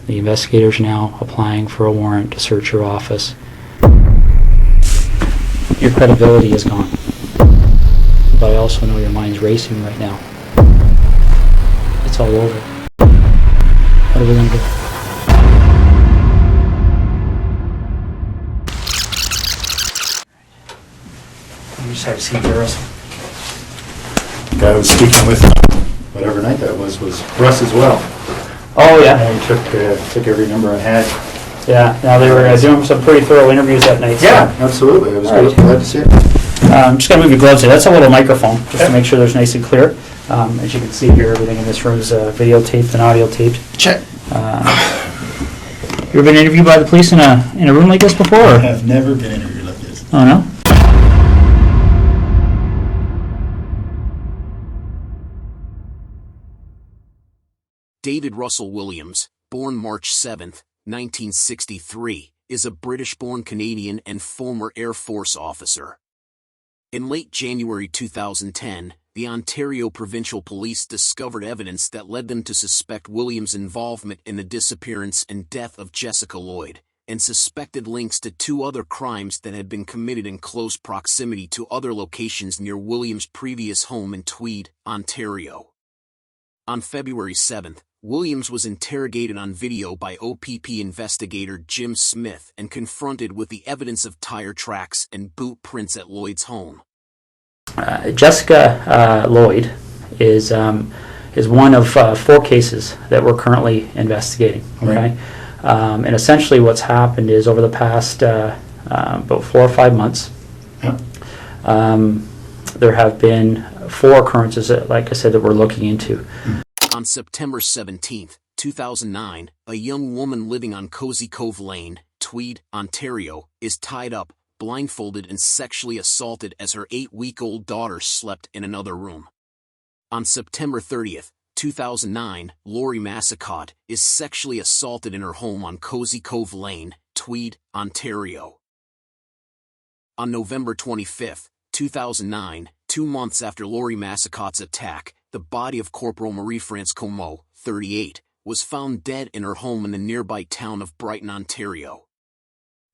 The investigator's now applying for a warrant to search your office. Your credibility is gone. But I also know your mind's racing right now. It's all over. What are we going to do? You just have to see Russel. The guy I was speaking with, whatever night that was Russ as well. Oh, yeah. And he took every number I had. Yeah, now they were doing some pretty thorough interviews that night. So. Yeah, absolutely. I was glad to see it. I'm just going to move your gloves here. That's a little microphone, just to make sure there's nice and clear. As you can see here, everything in this room is videotaped and audio taped. Check. You ever been interviewed by the police in a room like this before? I have never been interviewed like this. Oh, no? David Russell Williams, born March 7, 1963, is a British-born Canadian and former Air Force officer. In late January 2010, the Ontario Provincial Police discovered evidence that led them to suspect Williams' involvement in the disappearance and death of Jessica Lloyd, and suspected links to two other crimes that had been committed in close proximity to other locations near Williams' previous home in Tweed, Ontario. On February 7th, Williams was interrogated on video by OPP investigator Jim Smyth and confronted with the evidence of tire tracks and boot prints at Lloyd's home. Jessica Lloyd is one of 4 cases that we're currently investigating. Okay, Right. And essentially what's happened is over the past about 4 or 5 months, Yeah. there have been 4 occurrences that, like I said, that we're looking into. On September 17, 2009, a young woman living on Cozy Cove Lane, Tweed, Ontario, is tied up, blindfolded and sexually assaulted as her 8-week-old daughter slept in another room. On September 30, 2009, Lori Massicott is sexually assaulted in her home on Cozy Cove Lane, Tweed, Ontario. On November 25, 2009, 2 months after Lori Massicott's attack, the body of Corporal Marie-France Comeau, 38, was found dead in her home in the nearby town of Brighton, Ontario.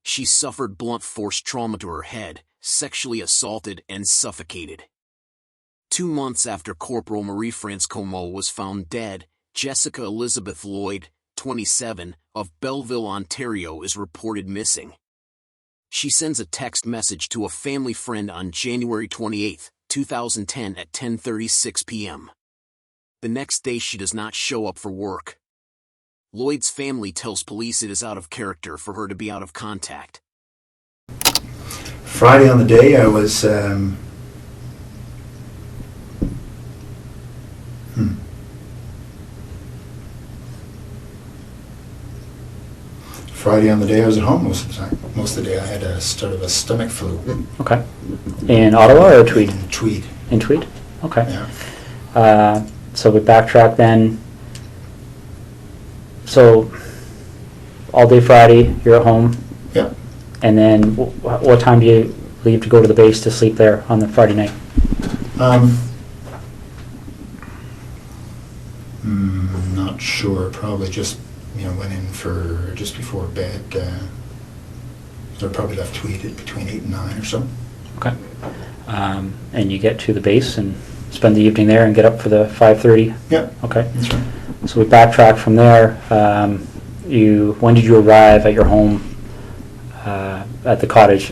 She suffered blunt force trauma to her head, sexually assaulted and suffocated. 2 months after Corporal Marie-France Comeau was found dead, Jessica Elizabeth Lloyd, 27, of Belleville, Ontario, is reported missing. She sends a text message to a family friend on January 28, 2010 at 10:36 p.m. The next day she does not show up for work. Lloyd's family tells police it is out of character for her to be out of contact. Friday on the day I was Friday on the day I was at home most of the time. Most of the day I had a sort of a stomach flu. Okay. In Ottawa or Tweed? In Tweed. In Tweed? Okay. Yeah. So we backtrack then. So all day Friday, you're at home. Yeah. And then what time do you leave to go to the base to sleep there on the Friday night? Not sure. Probably just, went in for just before bed. So I probably left Tweed at between 8 and 9 or so. Okay. And you get to the base and spend the evening there and get up for the 5:30? Yeah. Okay. That's right. So we backtrack from there. When did you arrive at your home at the cottage?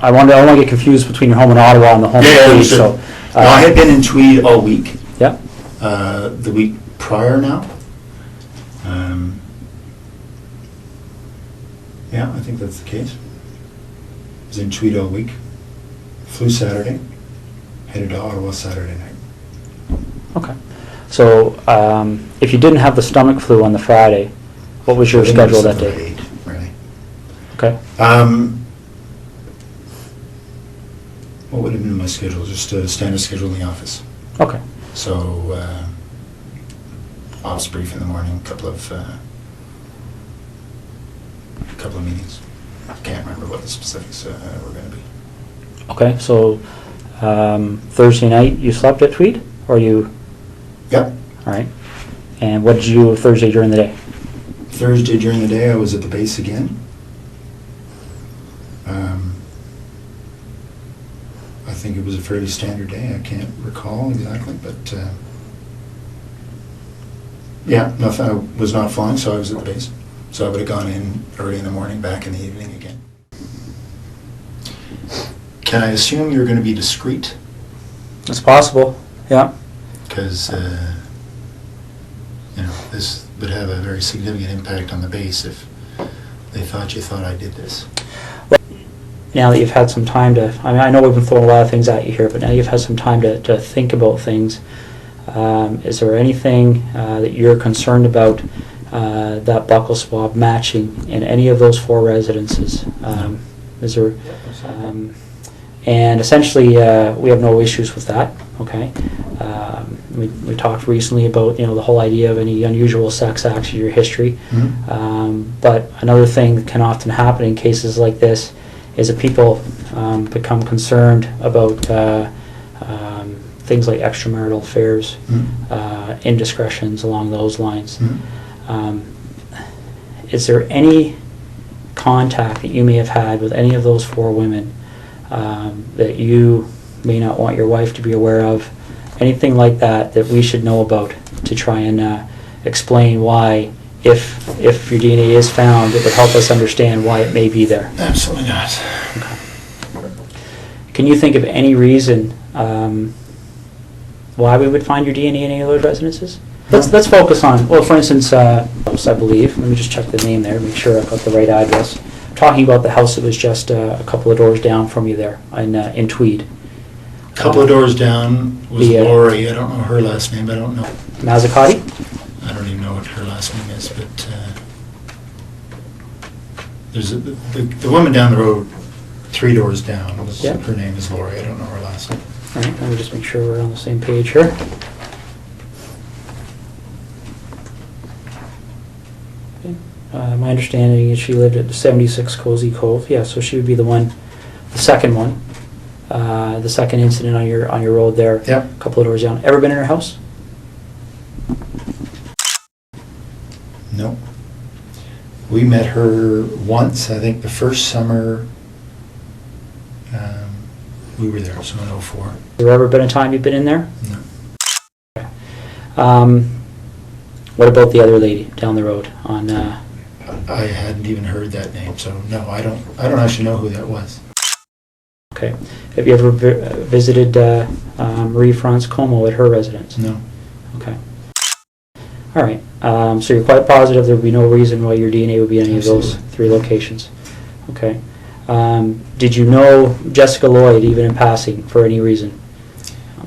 I want to get confused between your home in Ottawa and the home in Tweed. So, I had been in Tweed all week. Yeah. The week prior now. Yeah, I think that's the case. I was in Tweed all week. Flew Saturday. Headed to Ottawa Saturday night. Okay. So if you didn't have the stomach flu on the Friday, what was your schedule that day? 8, really. Okay. What would have been my schedule? Just a standard schedule in the office. Okay. So, office brief in the morning, couple of meetings. I can't remember what the specifics were going to be. Okay. So Thursday night you slept at Tweed, or you? Yep. All right. And what did you do Thursday during the day? Thursday during the day, I was at the base again. I think it was a fairly standard day. I can't recall exactly, but yeah, nothing. I was not flying, so I was at the base. So I would have gone in early in the morning, back in the evening again. Can I assume you're going to be discreet? It's possible, yeah. Because this would have a very significant impact on the base if they thought you thought I did this. Now that you've had some time to, I know we've been throwing a lot of things at you here, but now you've had some time to think about things. Is there anything that you're concerned about that buccal swab matching in any of those 4 residences? Is there, and essentially we have no issues with that, okay? We talked recently about the whole idea of any unusual sex acts in your history. Mm-hmm. But another thing that can often happen in cases like this is that people become concerned about things like extramarital affairs, indiscretions along those lines. Mm-hmm. Is there any contact that you may have had with any of those 4 women that you may not want your wife to be aware of? Anything like that that we should know about to try and explain why, if your DNA is found, it would help us understand why it may be there? Absolutely not. Okay. Can you think of any reason why we would find your DNA in any of those residences? Let's focus on, well, for instance, I believe, let me just check the name there, make sure I've got the right address. I'm talking about the house that was just a couple of doors down from you there in Tweed. A couple of doors down was Lori. I don't know her last name. I don't know. Mazzacati? I don't even know what her last name is, but there's the woman down the road, 3 doors down. Yep. Her name is Lori. I don't know her last name. All right, let me just make sure we're on the same page here. Okay. My understanding is she lived at 76 Cozy Cove. Yeah, so she would be the one, the second one, the second incident on your road there. Yep. A couple of doors down. Ever been in her house? No. We met her once, I think the first summer we were there, so in 04. Has there ever been a time you've been in there? No. What about the other lady down the road on? I hadn't even heard that name, so no, I don't actually know who that was. Okay. Have you ever visited Marie-France Comeau at her residence? No. Okay. All right. So you're quite positive there would be no reason why your DNA would be in any Absolutely. of those 3 locations. Okay. Did you know Jessica Lloyd even in passing for any reason?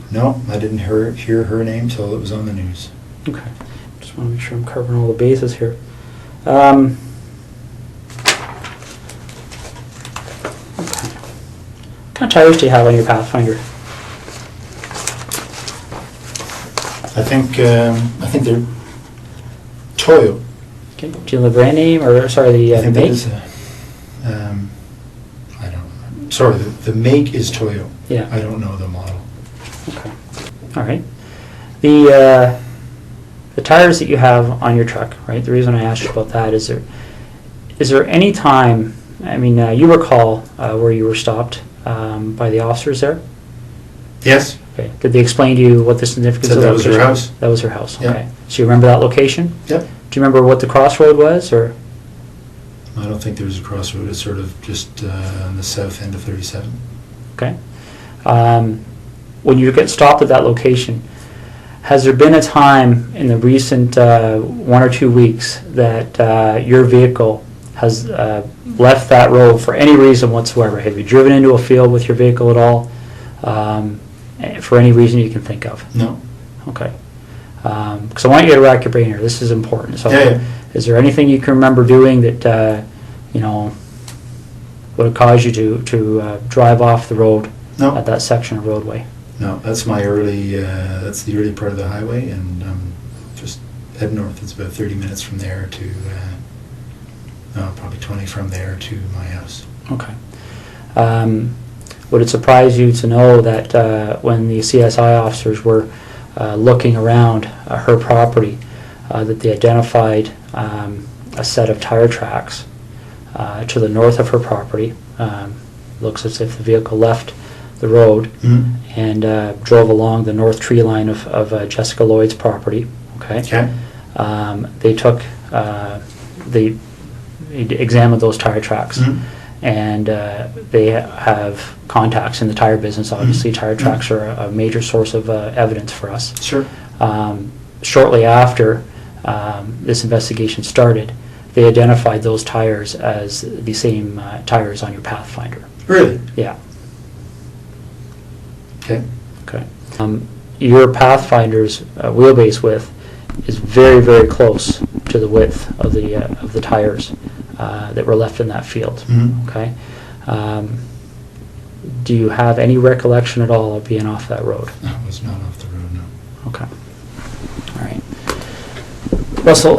No, I didn't hear her name till it was on the news. Okay. Just want to make sure I'm covering all the bases here. Okay. What kind of tires do you have on your Pathfinder? I think they're Toyo. Okay. Do you know the brand name or sorry the I think make? that is I don't know. Sorry, the make is Toyo. Yeah. I don't know the model. Okay. All right. The tires that you have on your truck, right? The reason I asked you about that is there any time? I mean, you recall where you were stopped by the officers there? Yes. Okay. Did they explain to you what the significance Said of that was her location house. That was her house. Yeah. Okay. So you remember that location? Yep. Do you remember what the crossroad was, or? I don't think there was a crossroad. It's sort of just on the south end of 37. Okay. When you get stopped at that location, has there been a time in the recent 1 or 2 weeks that your vehicle has left that road for any reason whatsoever? Have you driven into a field with your vehicle at all? For any reason you can think of? No. Okay. Because I want you to rack your brain here. This is important. So, Yeah. is there anything you can remember doing that would have caused you to drive off the road No. at that section of roadway? No. That's my early. That's the early part of the highway, and just head north. It's about 30 minutes from there to. Probably 20 from there to my house. Okay. Would it surprise you to know that when the CSI officers were looking around her property, that they identified a set of tire tracks to the north of her property. Looks as if the vehicle left the road and drove along the north tree line of Jessica Lloyd's property. Okay. They took, they examined those tire tracks, and they have contacts in the tire business. Obviously, tire tracks are a major source of evidence for us. Sure. Shortly after this investigation started, they identified those tires as the same tires on your Pathfinder. Really? Yeah. Okay. Okay. Your Pathfinder's wheelbase width is very, very close to the width of the tires that were left in that field. Okay. Do you have any recollection at all of being off that road? I was not off the road, no. Okay. All right. Russell,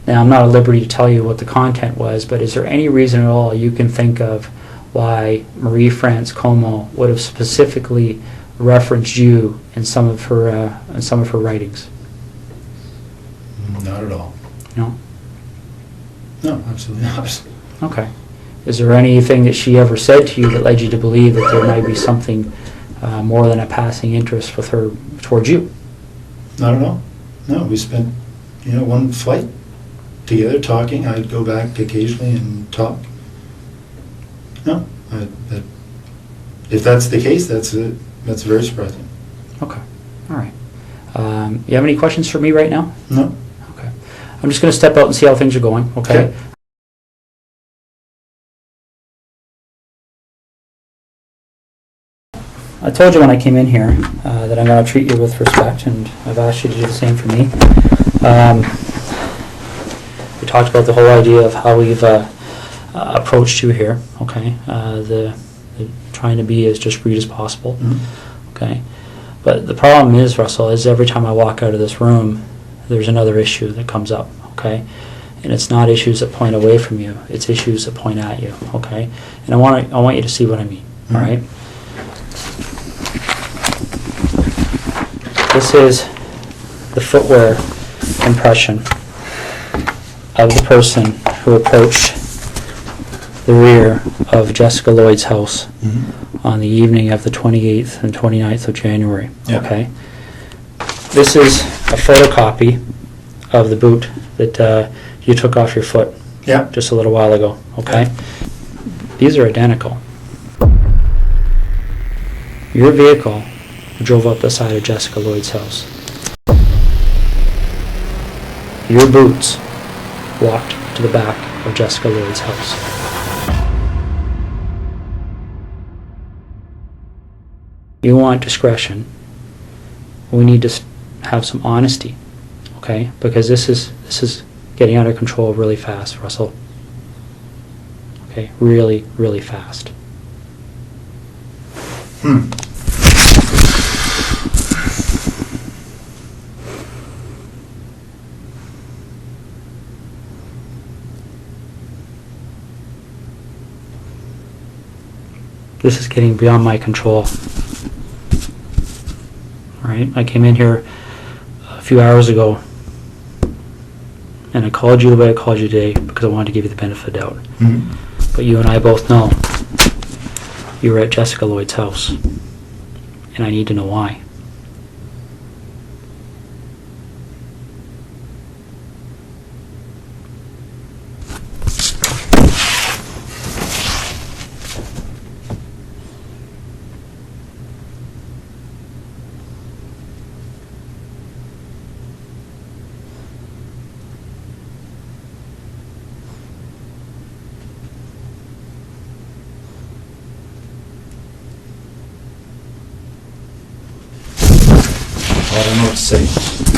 now I'm not at liberty to tell you what the content was, but is there any reason at all you can think of why Marie-France Comeau would have specifically referenced you in some of her writings? Not at all. No? No, absolutely not. Okay. Is there anything that she ever said to you that led you to believe that there might be something more than a passing interest with her towards you? Not at all. No, we spent, one flight together talking. I'd go back occasionally and talk. No, if that's the case, that's very surprising. Okay. All right. You have any questions for me right now? No. Okay. I'm just going to step out and see how things are going. Okay. I told you when I came in here that I'm going to treat you with respect, and I've asked you to do the same for me. We talked about the whole idea of how we've approached you here. Okay. The trying to be as discreet as possible. Okay. But the problem is, Russell, is every time I walk out of this room, there's another issue that comes up. Okay. And it's not issues that point away from you; it's issues that point at you. Okay. And I want you to see what I mean. All right. This is the footwear impression of the person who approached the rear of Jessica Lloyd's house on the evening of the 28th and 29th of January. Yeah. Okay. This is a photocopy of the boot that you took off your foot just a little while ago. Okay. These are identical. Your vehicle drove up the side of Jessica Lloyd's house. Your boots walked to the back of Jessica Lloyd's house. You want discretion. We need to have some honesty, okay? Because this is getting out of control really fast, Russell. Okay, really, really fast. This is getting beyond my control. All right, I came in here a few hours ago, and I called you the way I called you today because I wanted to give you the benefit of the doubt. But you and I both know you were at Jessica Lloyd's house, and I need to know why. I don't know what to say.